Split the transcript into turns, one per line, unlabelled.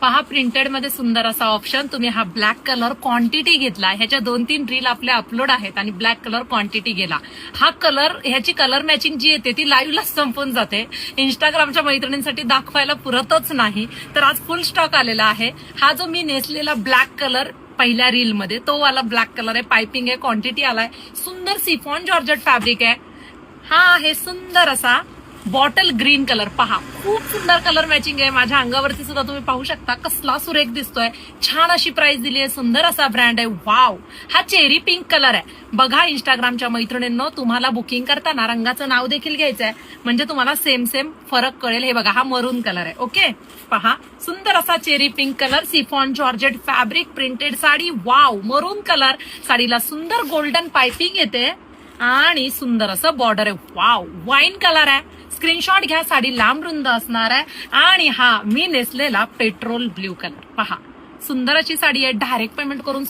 पहा प्रिंटेड मध्ये सुंदर असा ऑप्शन. तुम्ही हा ब्लॅक कलर क्वांटिटी घेतला, ह्याच्या 2-3 रील आपल्या अपलोड आहेत आणि ब्लॅक कलर क्वांटिटी गेला. हा कलर, ह्याची कलर मॅचिंग जी येते ती लाईव्हला संपून जाते, इंस्टाग्रामच्या मैत्रिणींसाठी दाखवायला पुरतच नाही. तर आज फुल स्टॉक आलेला आहे. हा जो मी नेसलेला ब्लॅक कलर पहिल्या रील मध्ये, तो वाला ब्लॅक कलर आहे. पायपिंग आहे, क्वांटिटी आलाय. सुंदर सिफॉन जॉर्जेट फॅब्रिक आहे. हा आहे सुंदर असा बॉटल ग्रीन कलर. पहा खूप सुंदर कलर मॅचिंग आहे. माझ्या अंगावरती सुद्धा तुम्ही पाहू शकता कसला सुरेख दिसतोय. छान अशी प्राइस दिली आहे. सुंदर असा ब्रँड आहे. वाव. हा चेरी पिंक कलर आहे. बघा इंस्टाग्रामच्या मैत्रिणींनो, तुम्हाला बुकिंग करताना रंगाचं नाव देखील घ्यायचं आहे, म्हणजे तुम्हाला सेम फरक कळेल. हे बघा, हा मरून कलर आहे. ओके, पहा सुंदर असा cherry pink colour, chiffon georgette fabric, printed sari. Wow, मरून कलर. साडीला सुंदर गोल्डन पायपिंग येते आणि सुंदर असं बॉर्डर आहे. वाव, वाईन कलर आहे. स्क्रीनशॉट घ्या. साडी लांब रुंद असणार आहे. आणि हा मी नेसलेला पेट्रोल ब्ल्यू कलर. पहा सुंदर अशी साडी आहे. डायरेक्ट पेमेंट करून